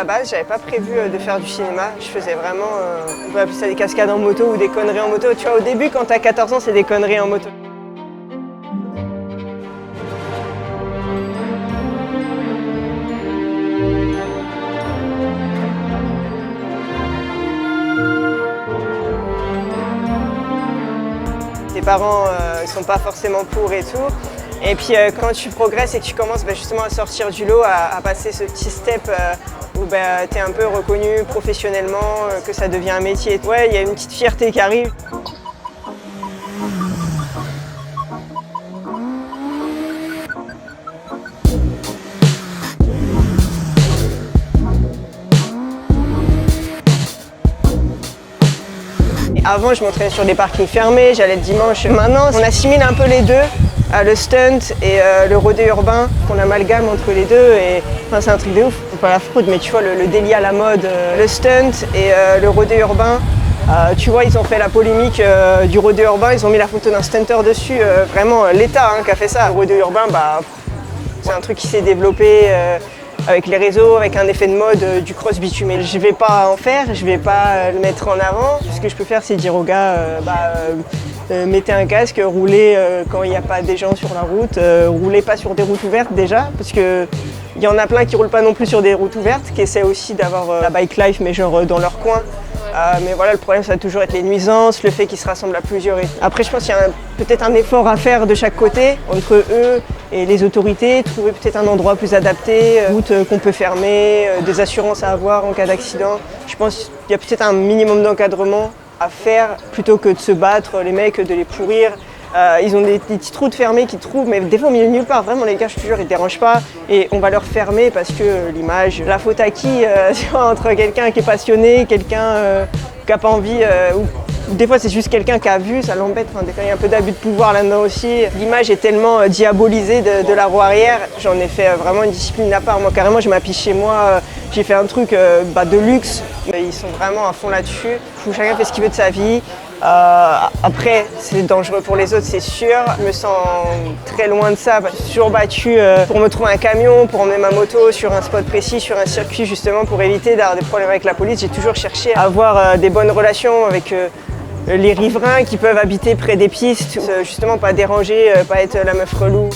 la base, j'avais pas prévu de faire du cinéma. Je faisais vraiment, on peut appeler ça des cascades en moto ou des conneries en moto. Tu vois, au début, quand t'as 14 ans, c'est des conneries en moto. Tes parents ils sont pas forcément pour et tout. Et puis quand tu progresses et que tu commences justement à sortir du lot, à passer ce petit step où tu es un peu reconnu professionnellement, que ça devient un métier. Ouais, il y a une petite fierté qui arrive. Avant, je m'entraînais sur des parkings fermés, j'allais le dimanche. Maintenant, on assimile un peu les deux, le stunt et le rodéo urbain, qu'on amalgame entre les deux. Et enfin, c'est un truc de ouf. C'est pas la fraude, mais tu vois, le délit à la mode, le stunt et le rodéo urbain. Tu vois, ils ont fait la polémique du rodéo urbain, ils ont mis la photo d'un stunter dessus. Vraiment, l'État qui a fait ça. Le rodéo urbain, c'est un truc qui s'est développé avec les réseaux, avec un effet de mode du cross bitumé. Je vais pas en faire, je vais pas le mettre en avant. Ce que je peux faire, c'est dire aux gars, mettez un casque, roulez quand il n'y a pas des gens sur la route, roulez pas sur des routes ouvertes déjà, parce que il y en a plein qui roulent pas non plus sur des routes ouvertes, qui essaient aussi d'avoir la bike life, mais genre dans leur coin. Mais voilà, le problème, ça va toujours être les nuisances, le fait qu'ils se rassemblent à plusieurs. Après, je pense qu'il y a peut-être un effort à faire de chaque côté, entre eux et les autorités, trouver peut-être un endroit plus adapté, route qu'on peut fermer, des assurances à avoir en cas d'accident. Je pense qu'il y a peut-être un minimum d'encadrement à faire, plutôt que de se battre, les mecs, de les pourrir. Ils ont des petites routes fermées qu'ils trouvent, mais des fois au milieu de nulle part. Vraiment, les gars, je te jure, ils ne dérangent pas. Et on va leur fermer parce que l'image, la faute à qui entre quelqu'un qui est passionné, quelqu'un qui n'a pas envie, ou des fois c'est juste quelqu'un qui a vu, ça l'embête. Enfin, des fois, il y a un peu d'abus de pouvoir là-dedans aussi. L'image est tellement diabolisée de la roue arrière. J'en ai fait vraiment une discipline à part. Moi, carrément, je m'affiche chez moi. J'ai fait un truc de luxe. Ils sont vraiment à fond là-dessus. Chacun fait ce qu'il veut de sa vie. Après, c'est dangereux pour les autres, c'est sûr. Je me sens très loin de ça. Je suis toujours battu pour me trouver un camion, pour emmener ma moto sur un spot précis, sur un circuit, justement pour éviter d'avoir des problèmes avec la police. J'ai toujours cherché à avoir des bonnes relations avec les riverains qui peuvent habiter près des pistes, justement pas déranger, pas être la meuf relou.